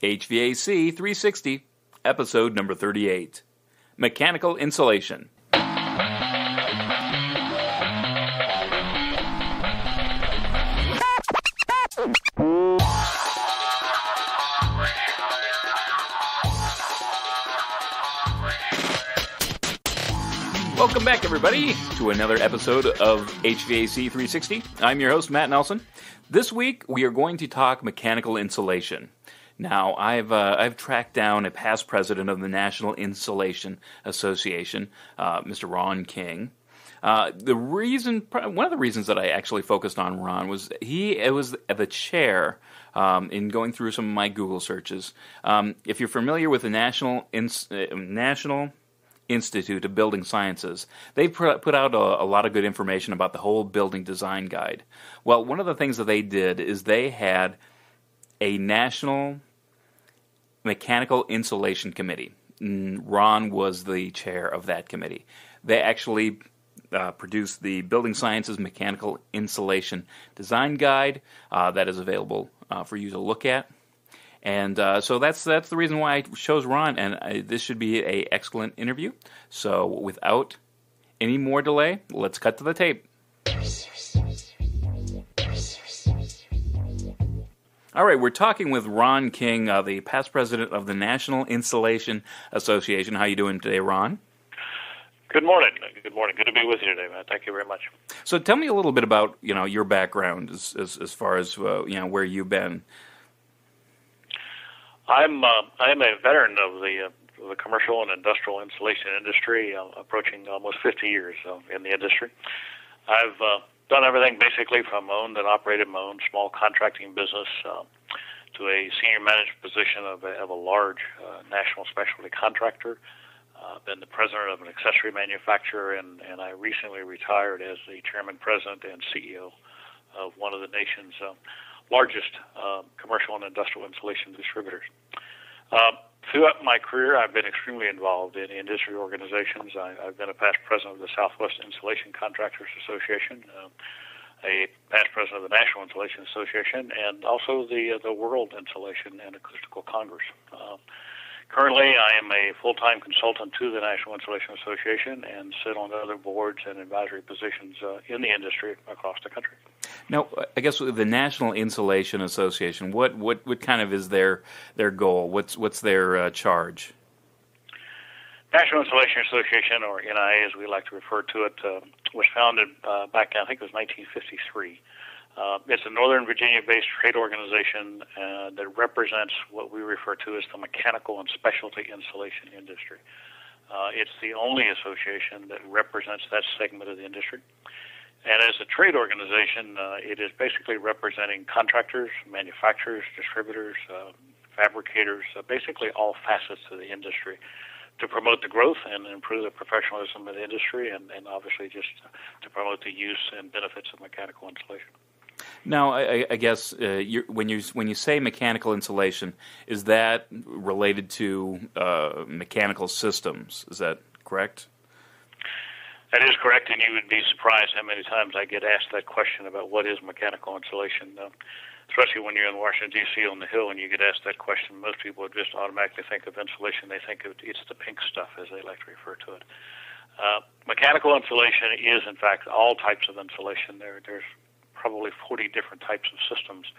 HVAC 360, episode number 38, Mechanical Insulation. Welcome back, everybody, to another episode of HVAC 360. I'm your host, Matt Nelson. This week, we are going to talk mechanical insulation. Now, I've tracked down a past president of the National Insulation Association, Mr. Ron King. One of the reasons that I actually focused on Ron was it was the chair in going through some of my Google searches. If you're familiar with the National Institute of Building Sciences, they put out a lot of good information about the whole building design guide. Well, one of the things that they did is they had a National Mechanical Insulation Committee. Ron was the chair of that committee. They actually produced the Building Sciences Mechanical Insulation Design Guide that is available for you to look at. And so that's the reason why I chose Ron, and this should be an excellent interview. So without any more delay, let's cut to the tape. All right, we're talking with Ron King, the past president of the National Insulation Association. How are you doing today, Ron? Good morning. Good morning. Good to be with you today, man. Thank you very much. So tell me a little bit about your background as far as where you've been. I am a veteran of the commercial and industrial insulation industry, approaching almost 50 years in the industry. I've done everything basically from owned and operated my own small contracting business to a senior management position of a large national specialty contractor. I've been the president of an accessory manufacturer, and I recently retired as the chairman, president, and CEO of one of the nation's largest commercial and industrial insulation distributors. Throughout my career, I've been extremely involved in industry organizations. I've been a past president of the Southwest Insulation Contractors Association, a past president of the National Insulation Association, and also the World Insulation and Acoustical Congress. Currently, I am a full-time consultant to the National Insulation Association and sit on other boards and advisory positions in the industry across the country. Now, I guess with the National Insulation Association, what kind of is their goal? What's their charge? National Insulation Association, or NIA as we like to refer to it, was founded back in, I think it was 1953. It's a Northern Virginia-based trade organization that represents what we refer to as the mechanical and specialty insulation industry. It's the only association that represents that segment of the industry. And as a trade organization, it is basically representing contractors, manufacturers, distributors, fabricators, basically all facets of the industry to promote the growth and improve the professionalism of the industry and obviously just to promote the use and benefits of mechanical insulation. Now, I guess when you say mechanical insulation, is that related to mechanical systems? Is that correct? That is correct, and you would be surprised how many times I get asked that question about what is mechanical insulation. Especially when you're in Washington, D.C. on the Hill and you get asked that question, most people would just automatically think of insulation. They think it's the pink stuff, as they like to refer to it. Mechanical insulation is, in fact, all types of insulation. There's probably 40 different types of systems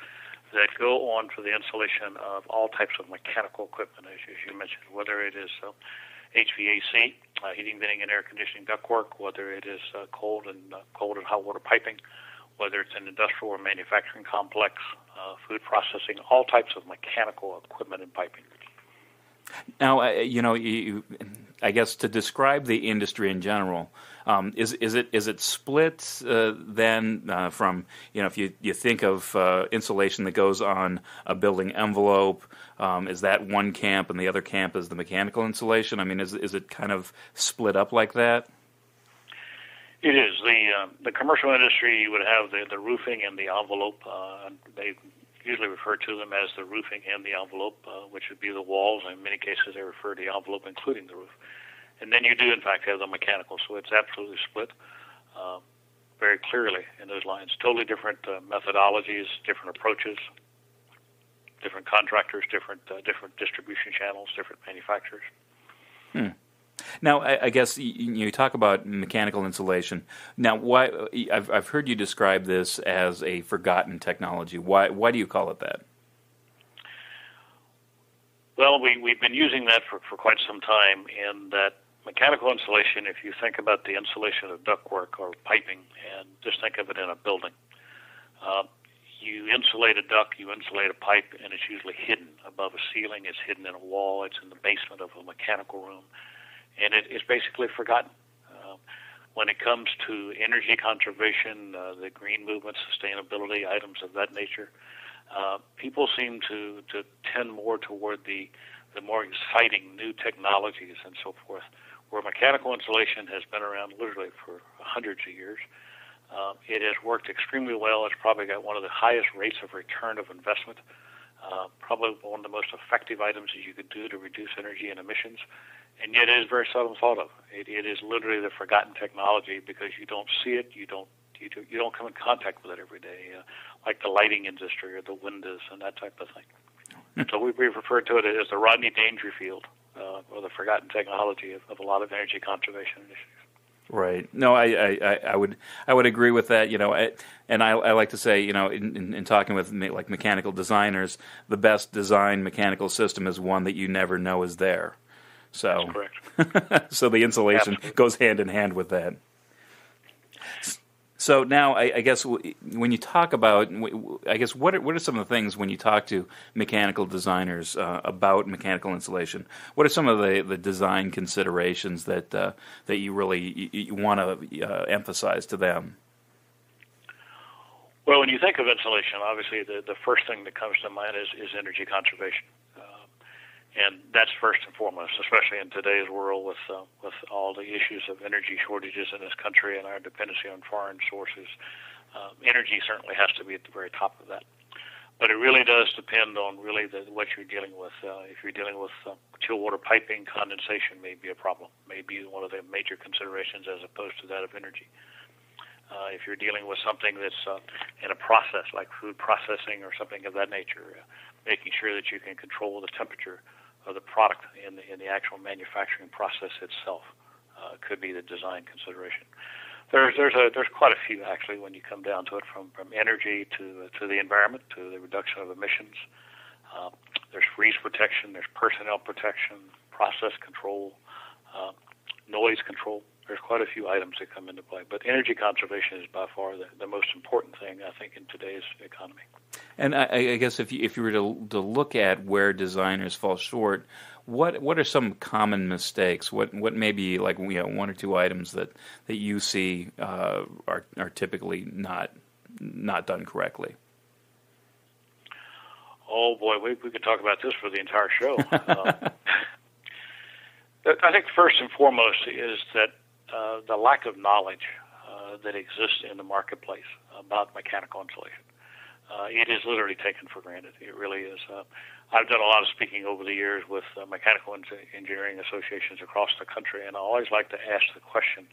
that go on for the insulation of all types of mechanical equipment, as you mentioned, whether it is HVAC, heating, venting, and air conditioning ductwork, whether it is cold and hot water piping, whether it's an industrial or manufacturing complex, food processing, all types of mechanical equipment and piping. Now, I guess to describe the industry in general, is it split then from if you think of insulation that goes on a building envelope, is that one camp and the other camp is the mechanical insulation? I mean, is it kind of split up like that? It is. The commercial industry, you would have the roofing and the envelope. They usually refer to them as the roofing and the envelope, which would be the walls. In many cases, they refer to the envelope, including the roof. And then you do, in fact, have the mechanical, so it's absolutely split very clearly in those lines. Totally different methodologies, different approaches. different contractors, different distribution channels, different manufacturers. Now, I guess you talk about mechanical insulation. Now, why? I've heard you describe this as a forgotten technology. Why do you call it that? Well, we've been using that for quite some time, and that mechanical insulation, if you think about the insulation of ductwork or piping, and just think of it in a building, you insulate a duct, you insulate a pipe, and it's usually hidden above a ceiling, it's hidden in a wall, it's in the basement of a mechanical room, and it's basically forgotten. When it comes to energy conservation, the green movement, sustainability, items of that nature, people seem to tend more toward the more exciting new technologies and so forth, where mechanical insulation has been around literally for hundreds of years. It has worked extremely well. It's probably got one of the highest rates of return of investment, probably one of the most effective items that you could do to reduce energy and emissions, and yet it is very seldom thought of. It is literally the forgotten technology because you don't see it, you don't come in contact with it every day, like the lighting industry or the windows and that type of thing. So we've referred to it as the Rodney Dangerfield, or the forgotten technology of a lot of energy conservation initiatives. Right. No, I would agree with that. And I like to say, in talking with like mechanical designers, the best designed mechanical system is one that you never know is there. So, that's correct. So the insulation goes hand in hand with that. So now, I guess when you talk about, I guess what are some of the things when you talk to mechanical designers about mechanical insulation? What are some of the design considerations that you really you want to emphasize to them? Well, when you think of insulation, obviously the first thing that comes to mind is energy conservation. And that's first and foremost, especially in today's world with all the issues of energy shortages in this country and our dependency on foreign sources. Energy certainly has to be at the very top of that. But it really does depend on really what you're dealing with. If you're dealing with chill water piping, condensation may be a problem, may be one of the major considerations as opposed to that of energy. If you're dealing with something that's in a process like food processing or something of that nature, making sure that you can control the temperature of the product in the actual manufacturing process itself could be the design consideration. There's quite a few actually when you come down to it, from energy to the environment to the reduction of emissions. There's freeze protection, there's personnel protection, process control, noise control. There's quite a few items that come into play, but energy conservation is by far the most important thing, I think, in today's economy. And I guess if you were to look at where designers fall short, what are some common mistakes? What may be like one or two items that you see are typically not done correctly? Oh boy, we could talk about this for the entire show. I think first and foremost is that the lack of knowledge that exists in the marketplace about mechanical insulation. It is literally taken for granted. It really is. I've done a lot of speaking over the years with mechanical engineering associations across the country, and I always like to ask the question,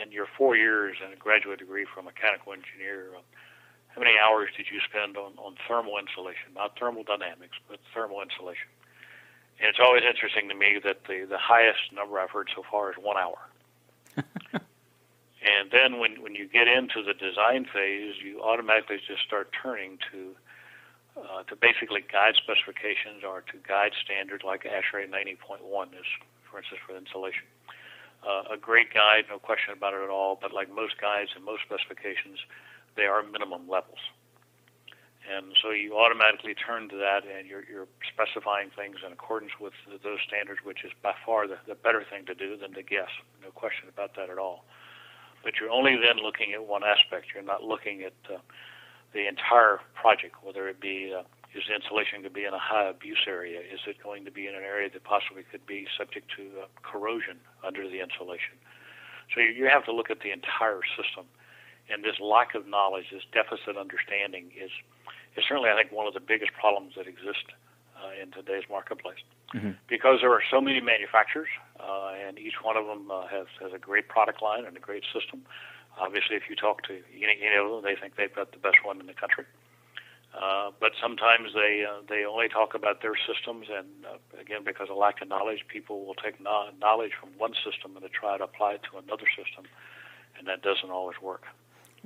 in your 4 years and a graduate degree for a mechanical engineer, how many hours did you spend on thermal insulation? Not thermal dynamics, but thermal insulation. And it's always interesting to me that the highest number I've heard so far is 1 hour. And then when you get into the design phase, you automatically just start turning to basically guide specifications or to guide standards like ASHRAE 90.1 is, for instance, for insulation. A great guide, no question about it at all, but like most guides and most specifications, they are minimum levels. And so you automatically turn to that, and you're specifying things in accordance with those standards, which is by far the better thing to do than to guess. No question about that at all. But you're only then looking at one aspect. You're not looking at the entire project, whether it be is the insulation going to be in a high abuse area? Is it going to be in an area that possibly could be subject to corrosion under the insulation? So you have to look at the entire system. And this lack of knowledge, this deficit understanding is certainly, I think, one of the biggest problems that exist in today's marketplace. Mm-hmm. Because there are so many manufacturers, and each one of them has a great product line and a great system. Obviously, if you talk to any of them, they think they've got the best one in the country. But sometimes they only talk about their systems, and again, because of lack of knowledge, people will take knowledge from one system and to try to apply it to another system, and that doesn't always work.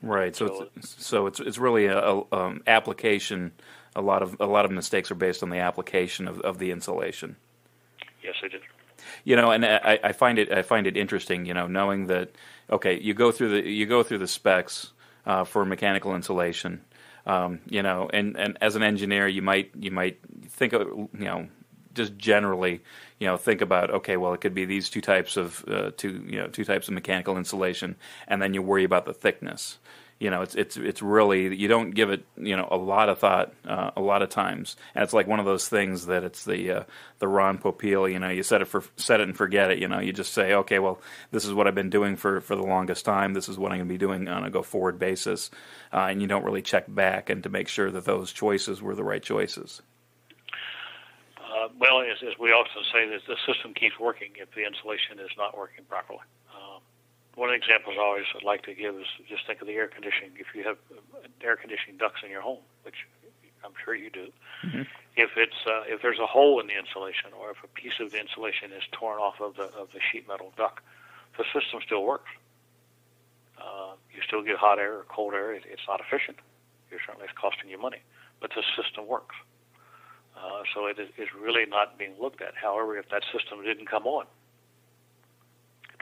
Right. So it's really a application. A lot of mistakes are based on the application of the insulation. Yes, they did. And I find it interesting. Knowing that you go through the specs for mechanical insulation. And as an engineer, you might think of just generally think about it could be these two types of mechanical insulation, and then you worry about the thickness. It's really, you don't give it a lot of thought a lot of times, and it's like one of those things that it's the Ron Popeil. You set it and forget it. You just say, okay, well, this is what I've been doing for the longest time. This is what I'm going to be doing on a go forward basis, and you don't really check back and to make sure that those choices were the right choices. Well, as we often say, that the system keeps working if the insulation is not working properly. One of the examples I always like to give is just think of the air conditioning. If you have air conditioning ducts in your home, which I'm sure you do, mm-hmm. if there's a hole in the insulation, or if a piece of the insulation is torn off of the sheet metal duct, the system still works. You still get hot air or cold air. It's not efficient. Certainly it's costing you money, but the system works. So it is really not being looked at. However, if that system didn't come on,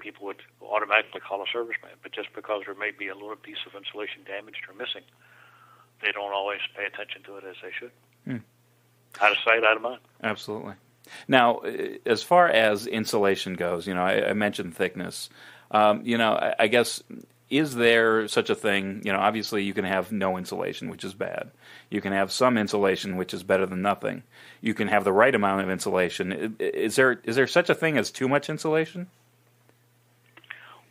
people would automatically call a serviceman. But just because there may be a little piece of insulation damaged or missing, they don't always pay attention to it as they should. Out of sight, out of mind. Absolutely. Now, as far as insulation goes, I mentioned thickness. I guess, is there such a thing? Obviously you can have no insulation, which is bad. You can have some insulation, which is better than nothing. You can have the right amount of insulation. Is there such a thing as too much insulation?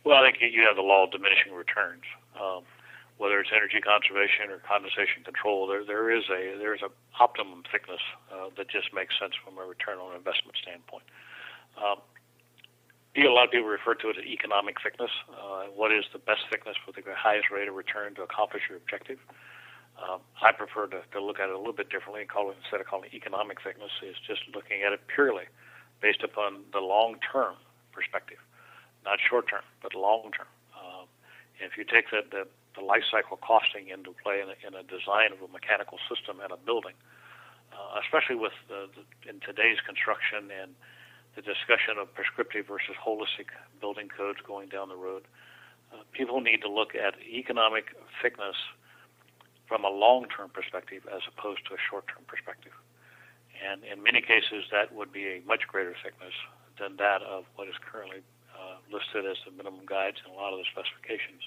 Well, I think you have the law of diminishing returns. Whether it's energy conservation or condensation control, there is a optimum thickness that just makes sense from a return on investment standpoint. A lot of people refer to it as economic thickness. What is the best thickness for the highest rate of return to accomplish your objective? I prefer to look at it a little bit differently and instead of calling it economic thickness, is just looking at it purely based upon the long-term perspective, not short-term, but long-term. If you take the life cycle costing into play in a design of a mechanical system and a building, especially with in today's construction and the discussion of prescriptive versus holistic building codes going down the road, people need to look at economic thickness from a long-term perspective as opposed to a short-term perspective. And in many cases, that would be a much greater thickness than that of what is currently listed as the minimum guides in a lot of the specifications.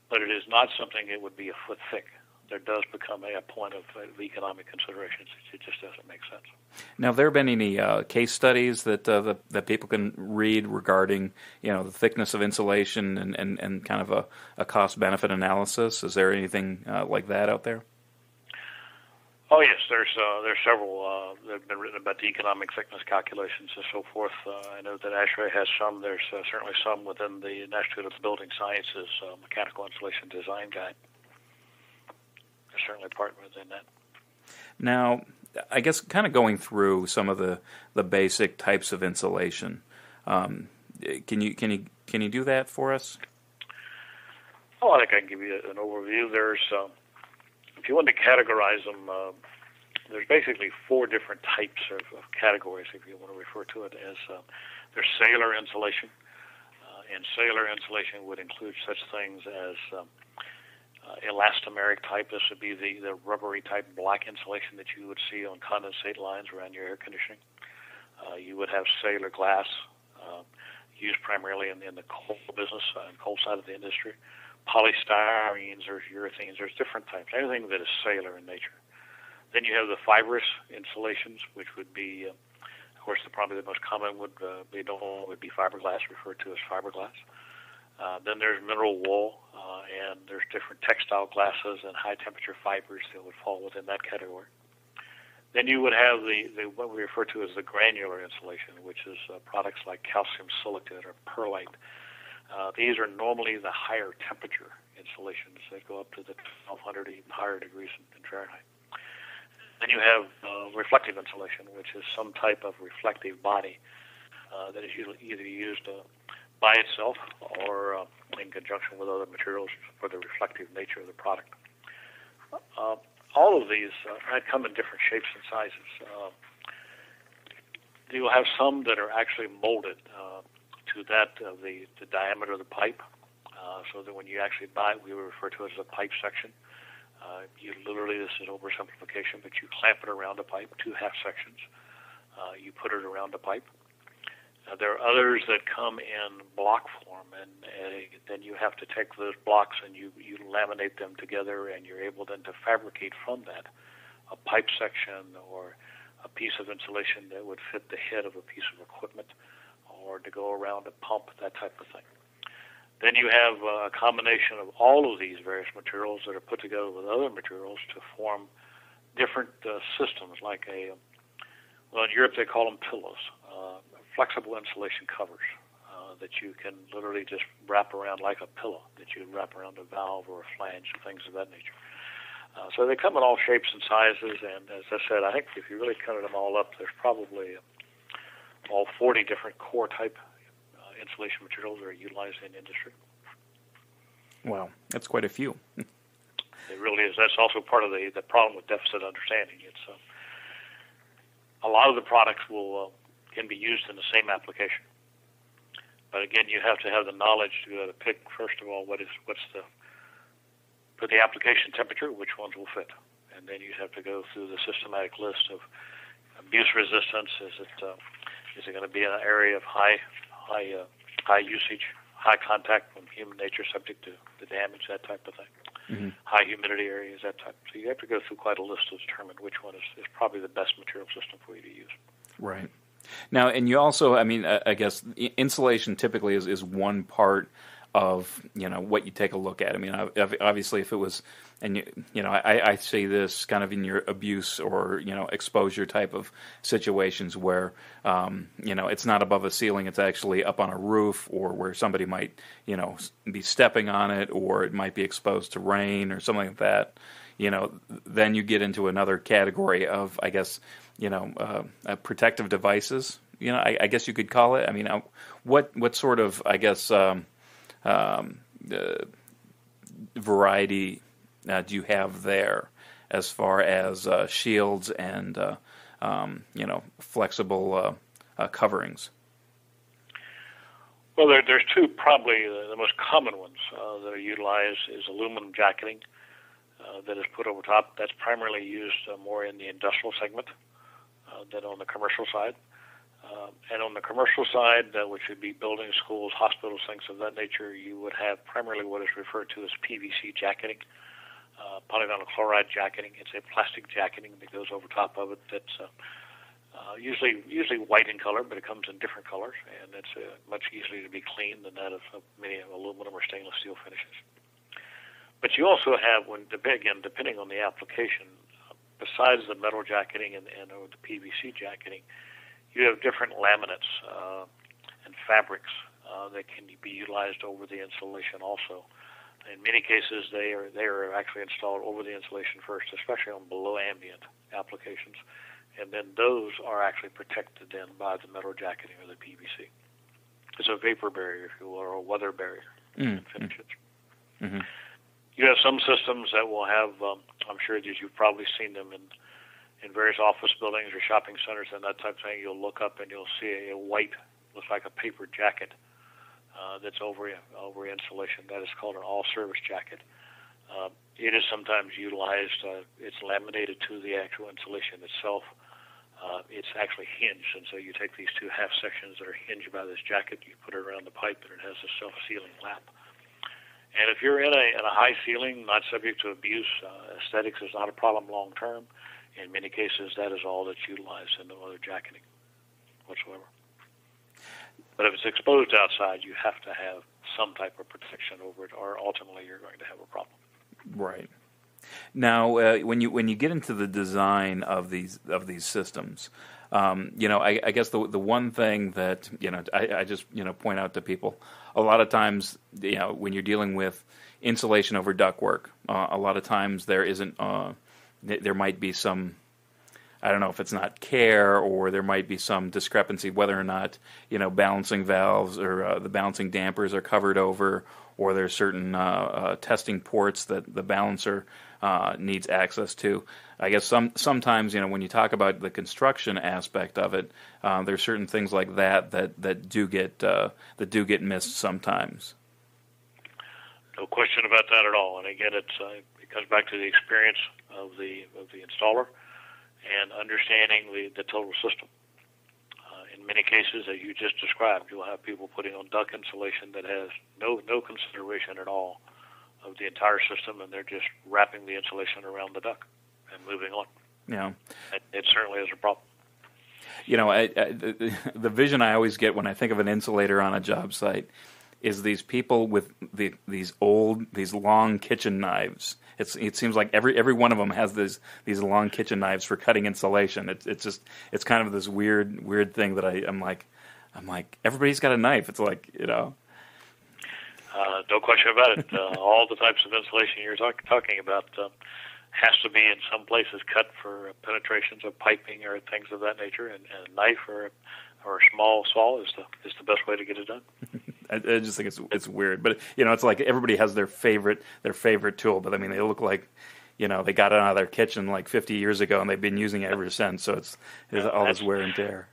But it is not something that would be a foot thick. There does become a point of economic considerations. It just doesn't make sense. Now, have there been any case studies that that people can read regarding the thickness of insulation and kind of a cost-benefit analysis? Is there anything like that out there? Oh yes, there's several that have been written about the economic thickness calculations and so forth. I know that ASHRAE has some. There's certainly some within the Institute of Building Sciences Mechanical Insulation Design Guide. There's certainly part within that. Now, I guess kind of going through some of the basic types of insulation. Can you do that for us? Oh, I think I can give you an overview. There's if you want to categorize them, there's basically four different types of categories, if you want to refer to it as. There's sailor insulation, and sailor insulation would include such things as elastomeric type. This would be the rubbery type black insulation that you would see on condensate lines around your air conditioning. You would have sailor glass, used primarily in the coal business and coal side of the industry. Polystyrenes or urethanes, there's different types, anything that is sailor in nature. Then you have the fibrous insulations, which would be, of course, probably the most common would be fiberglass, referred to as fiberglass. Then there's mineral wool, and there's different textile glasses and high-temperature fibers that would fall within that category. Then you would have the what we refer to as the granular insulation, which is products like calcium silicate or perlite. These are normally the higher temperature insulations that go up to the 1,200 even higher degrees in Fahrenheit. Then you have reflective insulation, which is some type of reflective body that is usually either used by itself or in conjunction with other materials for the reflective nature of the product. All of these come in different shapes and sizes. You will have some that are actually molded to that of the diameter of the pipe, so that when you actually buy it, we refer to it as a pipe section. You literally, this is oversimplification, but you clamp it around a pipe, 2 half sections. You put it around a pipe. There are others that come in block form, and then you have to take those blocks and you laminate them together, and you're able then to fabricate from that a pipe section or a piece of insulation that would fit the head of a piece of equipment or to go around a pump, that type of thing. Then you have a combination of all of these various materials that are put together with other materials to form different systems, like in Europe they call them pillows, flexible insulation covers that you can literally just wrap around like a pillow, that you wrap around a valve or a flange and things of that nature. So they come in all shapes and sizes, and as I said, I think if you really counted them all up, there's probably all 40 different core type insulation materials that are utilized in industry. Wow, that's quite a few. It really is. That's also part of the problem with deficit understanding. It's a lot of the products can be used in the same application, but again, you have to have the knowledge to pick first of all what's the for the application temperature, which ones will fit, and then you have to go through the systematic list of abuse resistance. Is it going to be an area of high usage, high contact from human nature, subject to the damage, that type of thing. Mm-hmm. High humidity areas, that type. So you have to go through quite a list to determine which one is probably the best material system for you to use. Right. Now, and you also, I guess insulation typically is one part of what you take a look at. Obviously, if it was, and I say this kind of in your abuse or exposure type of situations where it's not above a ceiling, it's actually up on a roof, or where somebody might be stepping on it, or it might be exposed to rain or something like that. Then you get into another category of, I guess, protective devices. I guess you could call it. What sort of, I guess, variety do you have there as far as shields and flexible coverings? Well, there's two probably the most common ones that are utilized is aluminum jacketing that is put over top. That's primarily used more in the industrial segment than on the commercial side. And on the commercial side, which would be buildings, schools, hospitals, things of that nature, you would have primarily what is referred to as PVC jacketing, polyvinyl chloride jacketing. It's a plastic jacketing that goes over top of it that's usually white in color, but it comes in different colors, and it's much easier to be cleaned than that of many aluminum or stainless steel finishes. But you also have, depending on the application, besides the metal jacketing and or the PVC jacketing, you have different laminates and fabrics that can be utilized over the insulation also. In many cases, they are actually installed over the insulation first, especially on below ambient applications, and then those are actually protected then by the metal jacketing or the PVC. It's a vapor barrier, if you will, or a weather barrier in finishes. Mm-hmm. You have some systems that will have, I'm sure that you've probably seen them in various office buildings or shopping centers and that type of thing. You'll look up and you'll see a white, looks like a paper jacket that's over insulation. That is called an all-service jacket. It is sometimes utilized. It's laminated to the actual insulation itself. It's actually hinged, and so you take these two half sections that are hinged by this jacket, you put it around the pipe, and it has a self-sealing lap. And if you're in a high ceiling, not subject to abuse, aesthetics is not a problem long term. In many cases, that is all that's utilized and no other jacketing whatsoever. But if it's exposed outside, you have to have some type of protection over it, or ultimately you're going to have a problem. Right. Now, when you get into the design of these systems, I guess the one thing that I just point out to people, a lot of times when you're dealing with insulation over ductwork, a lot of times there isn't there might be some I don't know if it's not care, or there might be some discrepancy whether or not, balancing valves or the balancing dampers are covered over, or there's certain testing ports that the balancer needs access to. I guess sometimes, when you talk about the construction aspect of it, there's certain things like that do get missed sometimes. No question about that at all. And again, it comes back to the experience of the installer and understanding the total system. In many cases, as you just described, you'll have people putting on duct insulation that has no consideration at all of the entire system, and they're just wrapping the insulation around the duct and moving on. Yeah, it certainly is a problem. The vision I always get when I think of an insulator on a job site is these people with these long kitchen knives. It seems like every one of them has these long kitchen knives for cutting insulation. It's kind of this weird thing that I'm like everybody's got a knife. It's like no question about it. All the types of insulation you're talking about has to be in some places cut for penetrations of piping or things of that nature, and a knife or a small saw is the best way to get it done. I just think it's weird, but it's like everybody has their favorite tool. But I mean, they look like they got it out of their kitchen like 50 years ago, and they've been using it ever since. So it's all this wear and tear.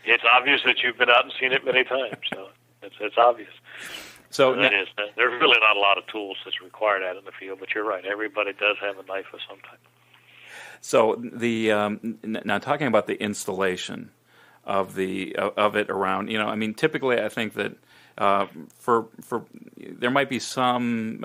It's obvious that you've been out and seen it many times. So it's obvious. So it is. There's really not a lot of tools that's required out in the field, but you're right. Everybody does have a knife of some type. So now talking about the installation of it around, I mean, typically I think that for there might be some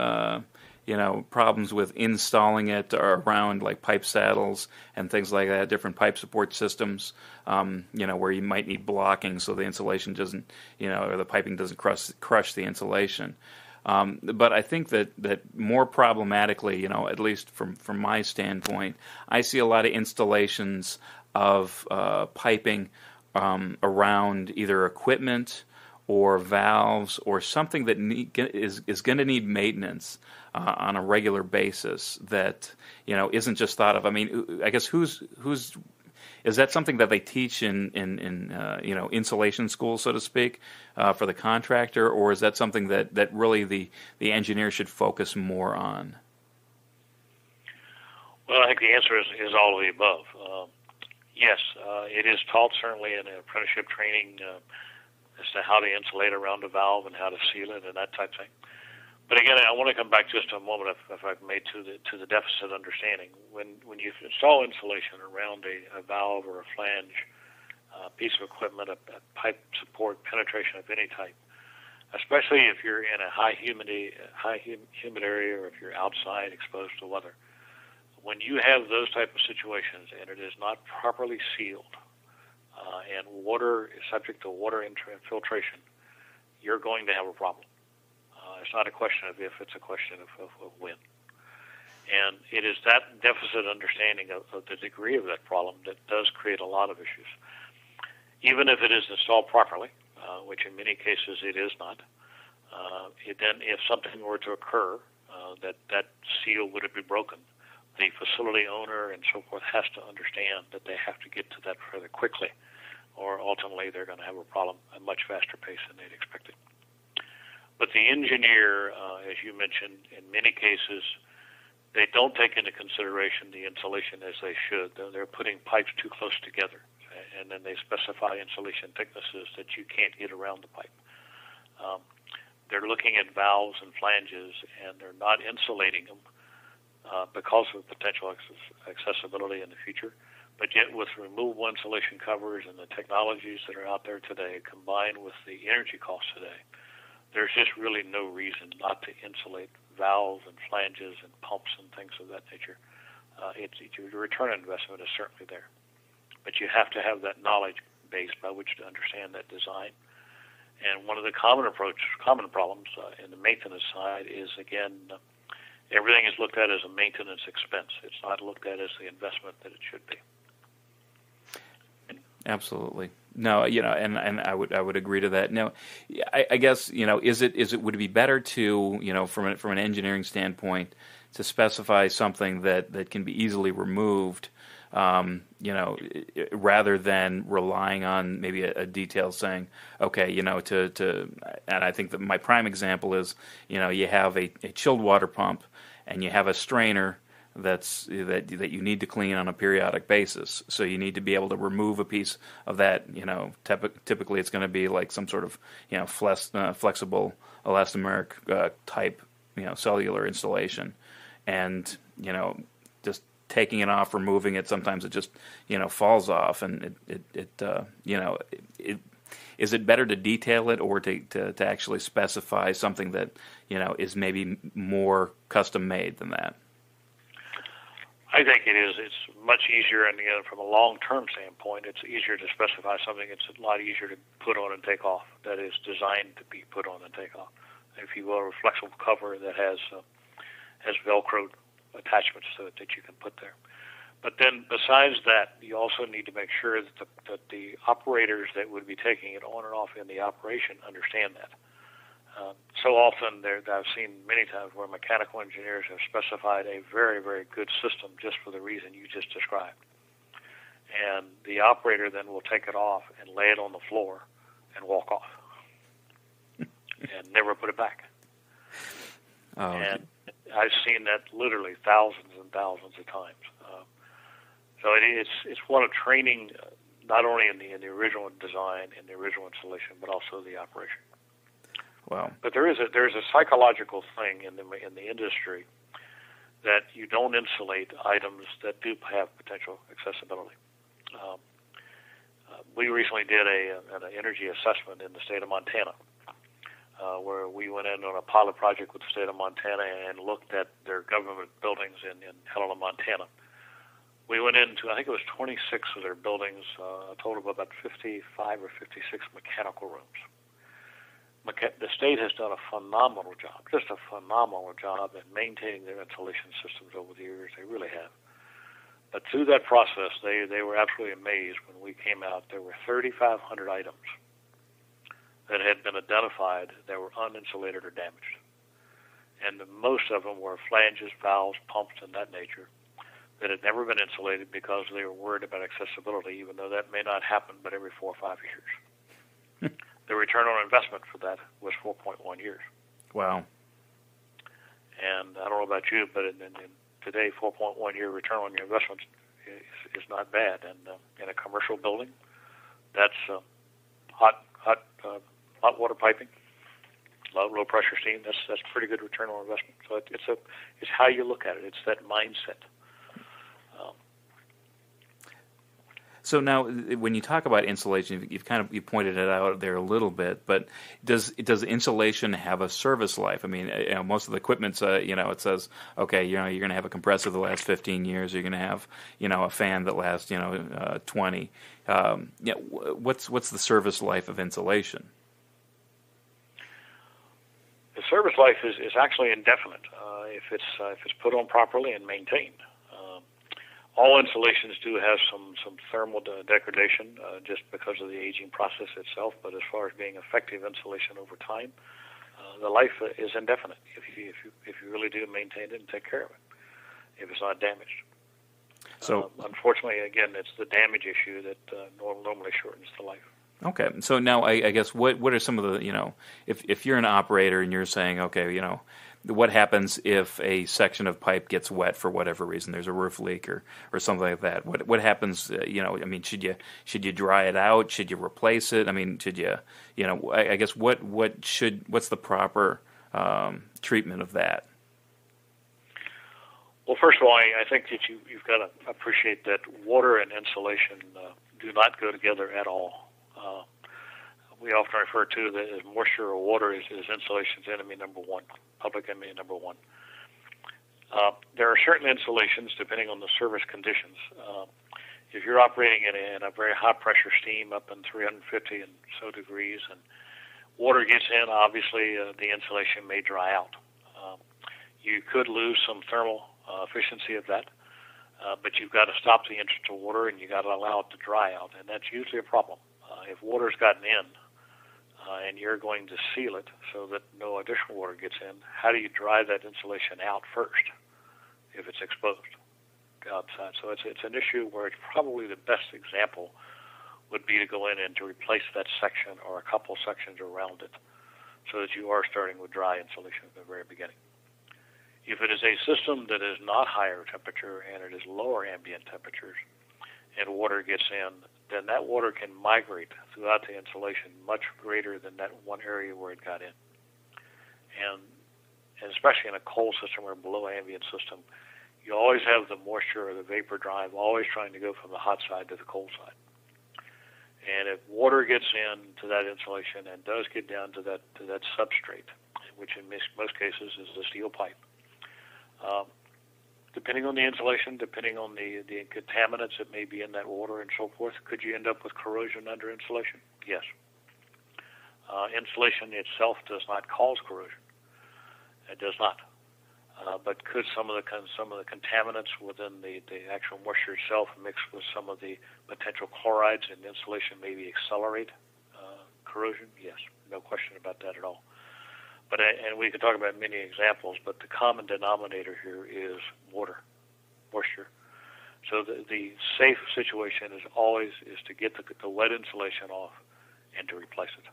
problems with installing it around like pipe saddles and things like that, different pipe support systems, where you might need blocking so the insulation doesn't, or the piping doesn't crush the insulation. But I think that more problematically, at least from my standpoint, I see a lot of installations of piping around either equipment or valves or something that is going to need maintenance on a regular basis that isn't just thought of. I mean, I guess who's is that something that they teach in insulation school, so to speak, for the contractor, or is that something that really the engineer should focus more on? Well, I think the answer is all of the above. Yes, it is taught certainly in apprenticeship training as to how to insulate around a valve and how to seal it and that type of thing. But again, I want to come back just a moment, if I've made to the deficit understanding. When you install insulation around a valve or a flange, piece of equipment, a pipe support penetration of any type, especially if you're in a high humid area or if you're outside exposed to weather, when you have those type of situations and it is not properly sealed and water is subject to water infiltration, you're going to have a problem. It's not a question of if, it's a question of when. And it is that deficit understanding of the degree of that problem that does create a lot of issues. Even if it is installed properly, which in many cases it is not, then if something were to occur, that seal would be broken, the facility owner and so forth has to understand that they have to get to that further quickly, or ultimately they're going to have a problem at a much faster pace than they'd expected. But the engineer, as you mentioned, in many cases, they don't take into consideration the insulation as they should. They're putting pipes too close together, and then they specify insulation thicknesses that you can't get around the pipe. They're looking at valves and flanges, and they're not insulating them because of potential accessibility in the future. But yet with removable insulation covers and the technologies that are out there today, combined with the energy costs today, there's just really no reason not to insulate valves and flanges and pumps and things of that nature. Your return on investment is certainly there. But you have to have that knowledge base by which to understand that design. And one of the common problems in the maintenance side is, again, everything is looked at as a maintenance expense. It's not looked at as the investment that it should be. Absolutely. No, and I would agree to that. No, I guess, would it be better to, from an engineering standpoint, to specify something that can be easily removed rather than relying on maybe a detail saying, okay, and I think that my prime example is, you have a chilled water pump and you have a strainer that you need to clean on a periodic basis. So you need to be able to remove a piece of that. Typically it's going to be like some sort of flexible elastomeric type cellular installation, and just taking it off, removing it. Sometimes it just falls off, and is it better to detail it or to actually specify something that is maybe more custom made than that? I think it is. It's much easier, and from a long-term standpoint, it's easier to specify something. It's a lot easier to put on and take off. That is designed to be put on and take off. If you will, a flexible cover that has Velcro attachments to it that you can put there. But then, besides that, you also need to make sure that the operators that would be taking it on and off in the operation understand that. So often, I've seen many times where mechanical engineers have specified a very, very good system just for the reason you just described. And the operator then will take it off and lay it on the floor and walk off and never put it back. Oh. And I've seen that literally thousands and thousands of times. So it's one of training, not only in the original design and the original installation, but also the operation. Wow. But there's a psychological thing in the industry that you don't insulate items that do have potential accessibility. We recently did an energy assessment in the state of Montana, where we went in on a pilot project with the state of Montana and looked at their government buildings in Helena, Montana. We went into, I think it was 26 of their buildings, a total of about 55 or 56 mechanical rooms. The state has done a phenomenal job, just a phenomenal job in maintaining their insulation systems over the years. They really have. But through that process, they were absolutely amazed when we came out. There were 3,500 items that had been identified that were uninsulated or damaged. And most of them were flanges, valves, pumps, and that nature that had never been insulated because they were worried about accessibility, even though that may not happen but every 4 or 5 years. The return on investment for that was 4.1 years. Wow. And I don't know about you, but in today, 4.1 year return on your investment is not bad. And in a commercial building, that's hot water piping, low pressure steam. That's pretty good return on investment. So it's how you look at it. It's that mindset. So now, when you talk about insulation, you pointed it out there a little bit, but does insulation have a service life? I mean, most of the equipment's, it says, okay, you're going to have a compressor that lasts 15 years, you're going to have, a fan that lasts, 20. What's the service life of insulation? The service life is actually indefinite if it's put on properly and maintained. All insulations do have some thermal degradation just because of the aging process itself, but as far as being effective insulation over time, the life is indefinite if you really do maintain it and take care of it, if it's not damaged. So unfortunately, again, it's the damage issue that normally shortens the life. Okay, so now I guess what are some of the, if you're an operator and you're saying, okay, what happens if a section of pipe gets wet for whatever reason? There's a roof leak or something like that. What happens? Should you dry it out? Should you replace it? I mean, should you? I guess what's the proper treatment of that? Well, first of all, I think that you've got to appreciate that water and insulation do not go together at all. We often refer to that as moisture or water is insulation's enemy number one, public enemy number one. There are certain insulations, depending on the service conditions. If you're operating in a very high pressure steam up in 350 and so degrees, and water gets in, obviously the insulation may dry out. You could lose some thermal efficiency of that, but you've got to stop the entrance of water and you've got to allow it to dry out, and that's usually a problem. If water's gotten in and you're going to seal it so that no additional water gets in, how do you dry that insulation out first if it's exposed? outside. So it's an issue where it's probably the best example would be to go in and to replace that section or a couple sections around it so that you are starting with dry insulation at the very beginning. If it is a system that is not higher temperature and it is lower ambient temperatures and water gets in, then that water can migrate throughout the insulation much greater than that one area where it got in. And especially in a cold system or below ambient system, you always have the moisture or the vapor drive always trying to go from the hot side to the cold side. And if water gets into that insulation and does get down to that substrate, which in most cases is the steel pipe, depending on the insulation, depending on the contaminants that may be in that water and so forth, could you end up with corrosion under insulation? Yes. Insulation itself does not cause corrosion. It does not. But could some of the contaminants within the actual moisture itself mixed with some of the potential chlorides in insulation maybe accelerate corrosion? Yes, no question about that at all. But and we could talk about many examples, but the common denominator here is water, moisture. So the safe situation is always to get the wet insulation off and to replace it,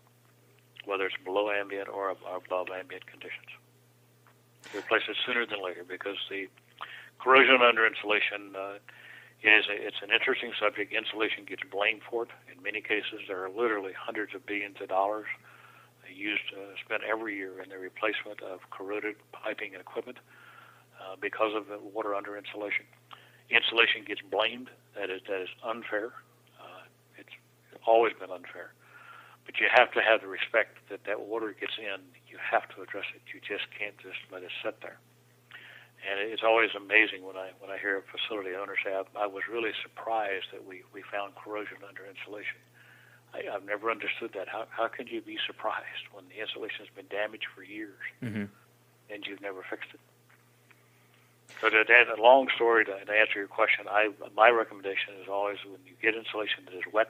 whether it's below ambient or above ambient conditions. Replace it sooner than later, because the corrosion under insulation it's an interesting subject. Insulation gets blamed for it. In many cases, there are literally hundreds of billions of dollars spent every year in the replacement of corroded piping and equipment because of the water under insulation. Insulation gets blamed. That is unfair. It's always been unfair. But you have to have the respect that water gets in. You have to address it. You just can't just let it sit there. And it's always amazing when I hear a facility owner say, I was really surprised that we found corrosion under insulation. I've never understood that. How can you be surprised when the insulation has been damaged for years and you've never fixed it? So to add a long story to answer your question, my recommendation is always when you get insulation that is wet,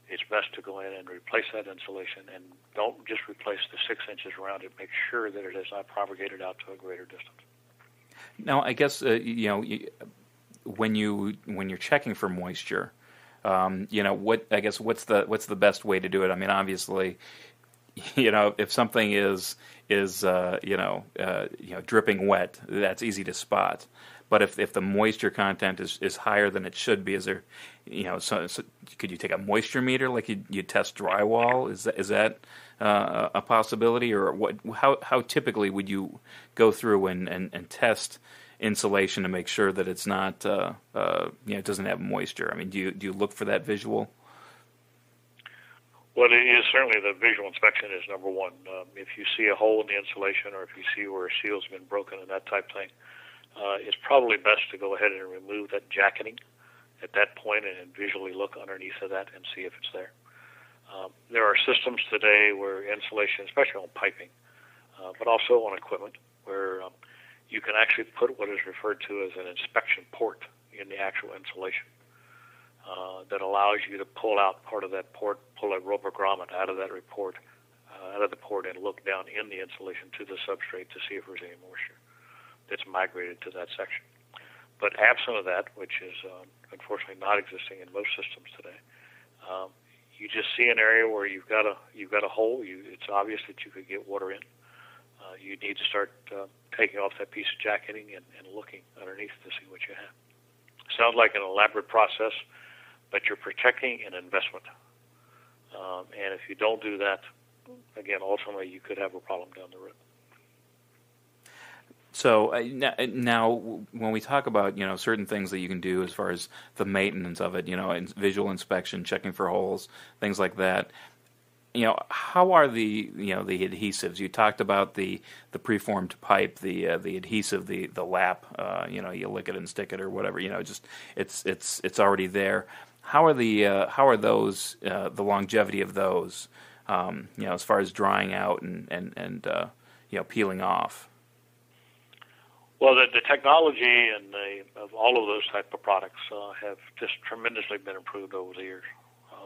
it's best to go in and replace that insulation, and don't just replace the 6 inches around it. Make sure that it is not propagated out to a greater distance. Now, I guess when you're checking for moisture, what's the best way to do it? I mean, obviously, if something is dripping wet, that's easy to spot. But if the moisture content is higher than it should be, is there, so could you take a moisture meter like you test drywall? Is that a possibility, or what? How typically would you go through and test insulation to make sure that it's not it doesn't have moisture? I mean, do you look for that visual? Well, it is certainly the visual inspection is number one. If you see a hole in the insulation, or if you see where a seal's been broken and that type of thing, it's probably best to go ahead and remove that jacketing at that point and visually look underneath of that and see if it's there. There are systems today where insulation, especially on piping, but also on equipment, where you can actually put what is referred to as an inspection port in the actual insulation that allows you to pull out part of that port, pull a rubber grommet out of that port, and look down in the insulation to the substrate to see if there's any moisture that's migrated to that section. But absent of that, which is unfortunately not existing in most systems today, you just see an area where you've got a hole. It's obvious that you could get water in. You need to start taking off that piece of jacketing and looking underneath to see what you have. Sounds like an elaborate process, but you're protecting an investment. And if you don't do that, again, ultimately you could have a problem down the road. So now, when we talk about certain things that you can do as far as the maintenance of it, visual inspection, checking for holes, things like that, how are the the adhesives? You talked about the preformed pipe, the adhesive, the lap. You lick it and stick it or whatever. Just it's already there. How are those the longevity of those? As far as drying out and peeling off. Well, the technology and of all of those type of products have just tremendously been improved over the years.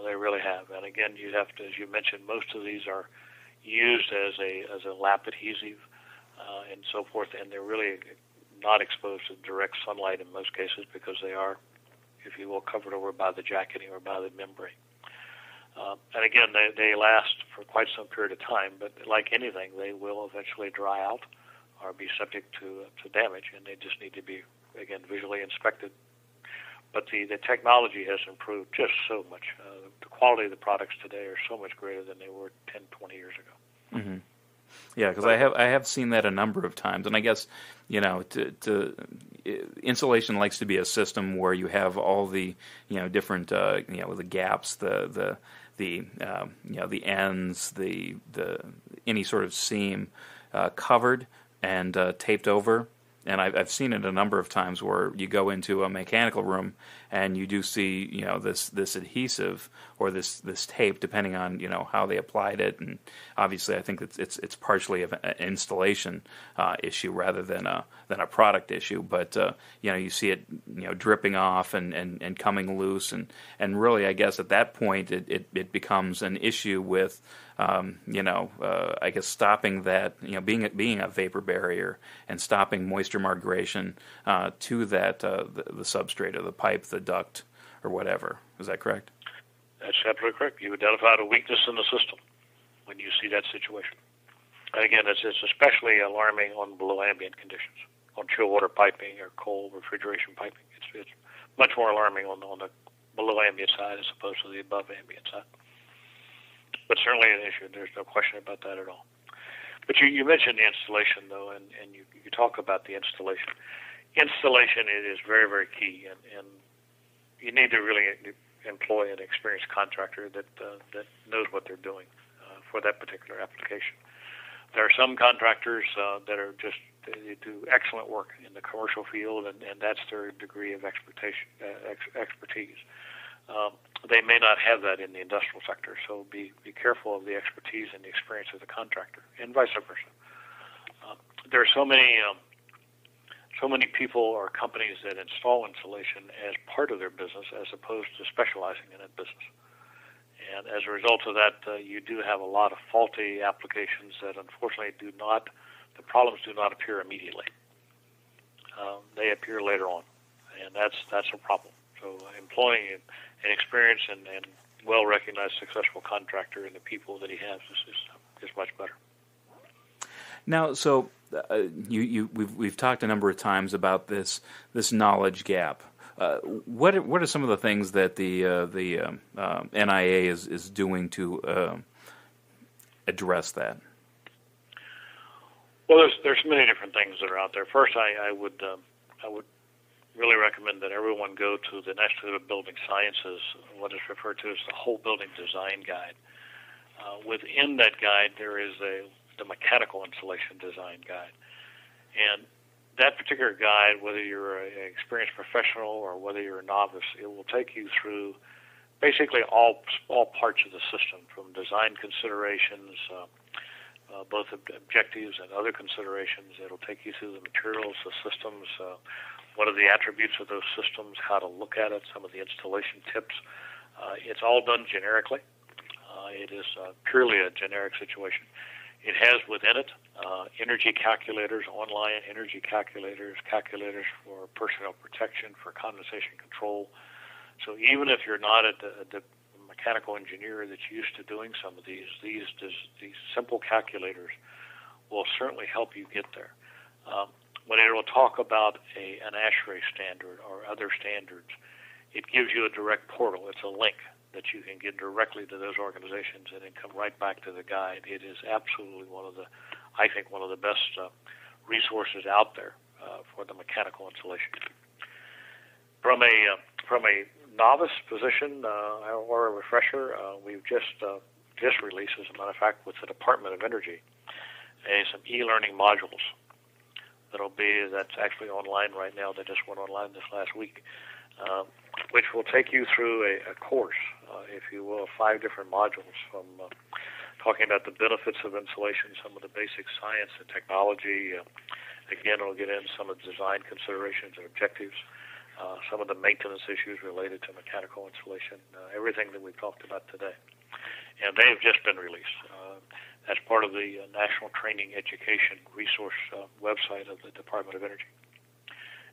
They really have. And again, you have to, as you mentioned, most of these are used as a lap adhesive and so forth, and they're really not exposed to direct sunlight in most cases because they are, if you will, covered over by the jacketing or by the membrane. And again, they last for quite some period of time, but like anything, they will eventually dry out or be subject to damage, and they just need to be, again, visually inspected. But the technology has improved just so much. The quality of the products today are so much greater than they were 10, 20 years ago. Mm-hmm. Yeah, because I have seen that a number of times, and I guess insulation likes to be a system where you have all the different the gaps, the ends, the any sort of seam covered and taped over. And I've seen it a number of times where you go into a mechanical room and you do see this adhesive or this tape, depending on how they applied it. And obviously, I think it's partially an installation issue rather than a product issue. But you see it dripping off and coming loose, and really, I guess at that point it becomes an issue with I guess stopping that, being a vapor barrier and stopping moisture migration to that the substrate or the pipe, the duct, or whatever. Is that correct? That's absolutely correct. You identified a weakness in the system when you see that situation. And again, it's especially alarming on below ambient conditions, on chill water piping or cold refrigeration piping. It's much more alarming on the below ambient side as opposed to the above ambient side. But certainly an issue. There's no question about that at all. But you mentioned the installation, though, and you talk about the installation. Installation is very, very key, and you need to really employ an experienced contractor that knows what they're doing for that particular application. There are some contractors that are they do excellent work in the commercial field, and that's their degree of expertise. They may not have that in the industrial sector, so be careful of the expertise and the experience of the contractor, and vice versa. There are so many people or companies that install insulation as part of their business as opposed to specializing in that business. And as a result of that, you do have a lot of faulty applications that unfortunately the problems do not appear immediately. They appear later on, and that's a problem. So employing an experienced and well-recognized successful contractor and the people that he has is much better. Now, so we've talked a number of times about this knowledge gap. What are some of the things that the NIA is doing to address that? Well, there's many different things that are out there. First, I would really recommend that everyone go to the National Institute of Building Sciences, what is referred to as the Whole Building Design Guide. Within that guide, there is the Mechanical Insulation Design Guide. And that particular guide, whether you're an experienced professional or whether you're a novice, it will take you through basically all parts of the system, from design considerations, both objectives and other considerations. It'll take you through the materials, the systems, what are the attributes of those systems, how to look at it, some of the installation tips. It's all done generically. It is purely a generic situation. It has within it energy calculators, online energy calculators, calculators for personnel protection, for condensation control. So even if you're not a mechanical engineer that's used to doing some of these simple calculators will certainly help you get there. When it will talk about an ASHRAE standard or other standards, it gives you a direct portal. It's a link that you can get directly to those organizations and then come right back to the guide. It is absolutely one of the best resources out there for the mechanical insulation. From a novice position or a refresher, we've just released, as a matter of fact, with the Department of Energy, some e-learning modules that's actually online right now. They just went online this last week, which will take you through a course, if you will, of 5 different modules, from talking about the benefits of insulation, some of the basic science and technology. Again, it'll get into some of the design considerations and objectives, some of the maintenance issues related to mechanical insulation, everything that we've talked about today. And they have just been released. That's part of the National Training Education Resource website of the Department of Energy.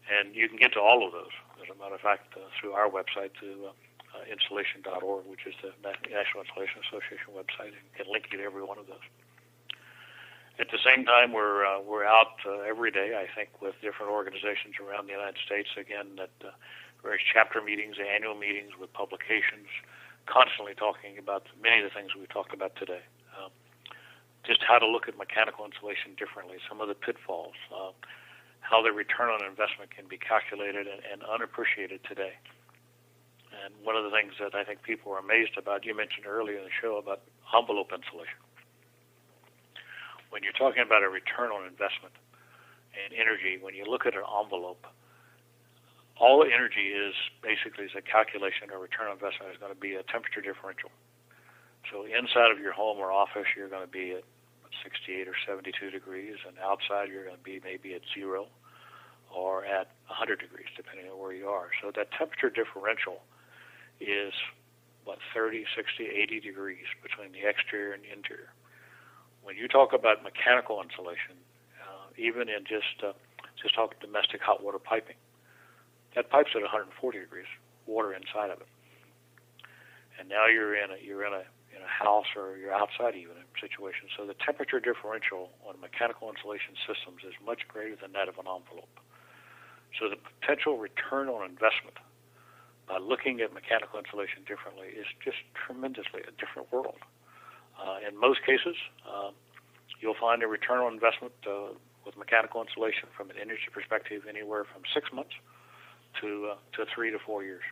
And you can get to all of those, as a matter of fact, through our website, to insulation.org, which is the National Insulation Association website, and can link you to every one of those. At the same time, we're out every day, I think, with different organizations around the United States, again, at various chapter meetings, annual meetings, with publications, constantly talking about many of the things we talked about today. Just how to look at mechanical insulation differently, some of the pitfalls, how the return on investment can be calculated and unappreciated today. And one of the things that I think people are amazed about, you mentioned earlier in the show about envelope insulation. When you're talking about a return on investment and energy, when you look at an envelope, all energy is basically a calculation of return on investment is going to be a temperature differential. So inside of your home or office, you're going to be at 68 or 72 degrees, and outside you're going to be maybe at 0 or at 100 degrees, depending on where you are. So that temperature differential is, 30, 60, 80 degrees between the exterior and the interior. When you talk about mechanical insulation, even in just talk domestic hot water piping, that pipe's at 140 degrees, water inside of it. And now you're in a house, or you're outside even in a situation. So the temperature differential on mechanical insulation systems is much greater than that of an envelope. So the potential return on investment by looking at mechanical insulation differently is just tremendously a different world. In most cases, you'll find a return on investment with mechanical insulation from an energy perspective anywhere from 6 months to 3 to 4 years.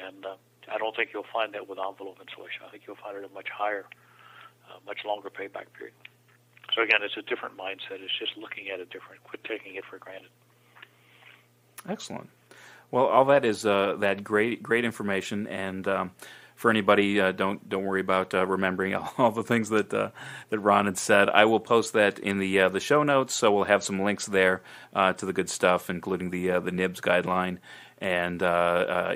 And I don't think you'll find that with envelope insulation. I think you'll find it a much higher, much longer payback period. So again, it's a different mindset. It's just looking at it different. Quit taking it for granted. Excellent. Well, all that is that great information, and for anybody, don't worry about remembering all the things that Ron had said. I will post that in the show notes, so we'll have some links there to the good stuff, including the NIBS guideline and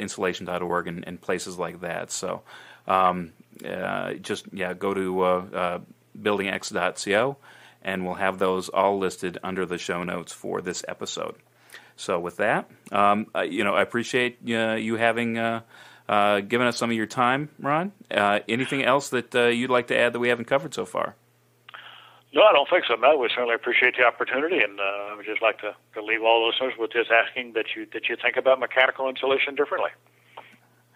insulation.org and places like that. So just go to buildingx.co, and we'll have those all listed under the show notes for this episode. So with that, I appreciate you having given us some of your time, Ron. Anything else that you'd like to add that we haven't covered so far? No, I don't think so, Matt. We certainly appreciate the opportunity, and I would just like to leave all listeners with just asking that you think about mechanical insulation differently.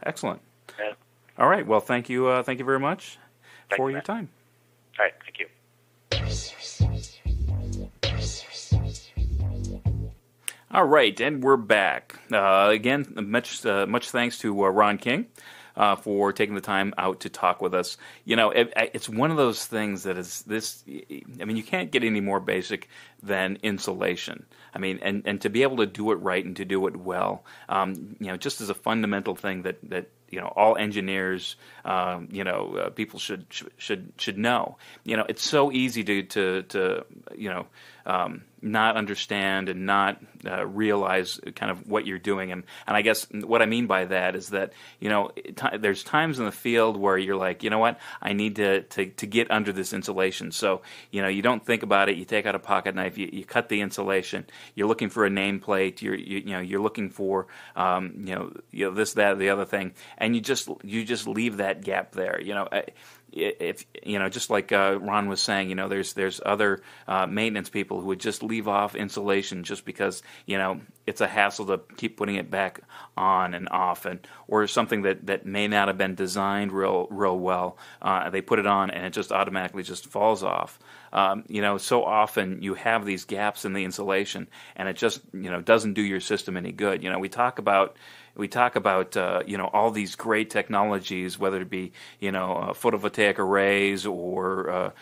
Excellent. Yeah. All right. Well, thank you very much for your Matt. time. All right. Thank you. All right, and we're back. Again, much thanks to Ron King for taking the time out to talk with us. It's one of those things that is this. I mean, you can't get any more basic than insulation. I mean, and to be able to do it right and to do it well, just as a fundamental thing that all engineers, people should know. It's so easy to not understand and not realize kind of what you're doing. And I guess what I mean by that is that, there's times in the field where you're like, you know what, I need to get under this insulation. So, you don't think about it. You take out a pocket knife, you cut the insulation. You're looking for a nameplate. You're looking for, this, that, the other thing. And you just leave that gap there. If just like Ron was saying, there's other maintenance people who would just leave off insulation just because it's a hassle to keep putting it back on and off, or something that may not have been designed real well. They put it on and it just automatically just falls off. So often you have these gaps in the insulation, and it just doesn't do your system any good. We talk about all these great technologies, whether it be photovoltaic arrays or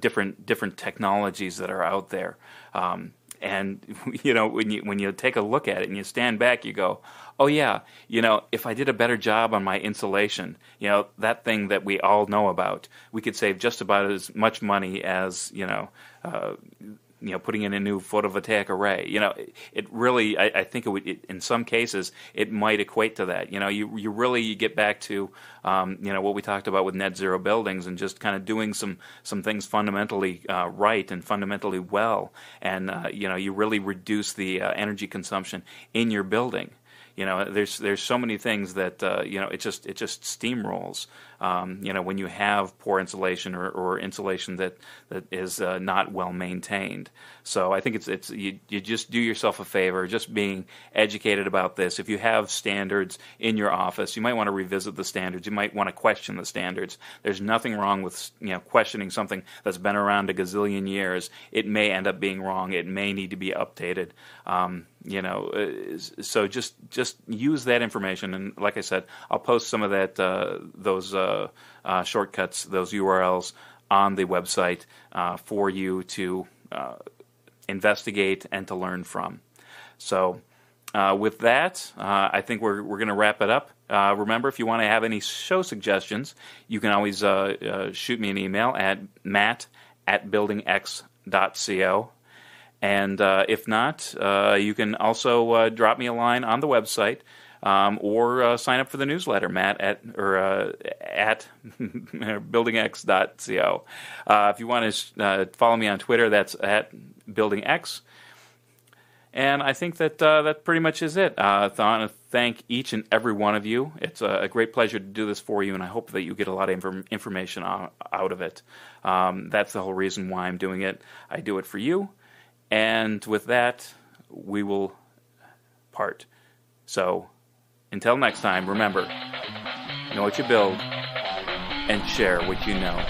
different technologies that are out there. And when you take a look at it and you stand back, you go, oh yeah, if I did a better job on my insulation, that thing that we all know about, we could save just about as much money as putting in a new photovoltaic array. It really, I think in some cases, it might equate to that. You really get back to, what we talked about with net zero buildings and just kind of doing some things fundamentally right and fundamentally well. And, you really reduce the energy consumption in your building. There's so many things that it just steamrolls. When you have poor insulation or insulation that is not well maintained. So I think it's you just do yourself a favor, just being educated about this. If you have standards in your office, you might want to revisit the standards. You might want to question the standards. There's nothing wrong with questioning something that's been around a gazillion years. It may end up being wrong. It may need to be updated. So just use that information, and like I said, I'll post some of that those shortcuts, those URLs on the website for you to investigate and to learn from. So with that, I think we're going to wrap it up. Remember, if you want to have any show suggestions, you can always shoot me an email at matt@buildingx.co. And if not, you can also drop me a line on the website or sign up for the newsletter, Matt at buildingx.co. If you want to follow me on Twitter, that's at buildingx. And I think that pretty much is it. I want to thank each and every one of you. It's a great pleasure to do this for you, and I hope that you get a lot of information out of it. That's the whole reason why I'm doing it. I do it for you. And with that, we will part. So, until next time, remember, know what you build and share what you know.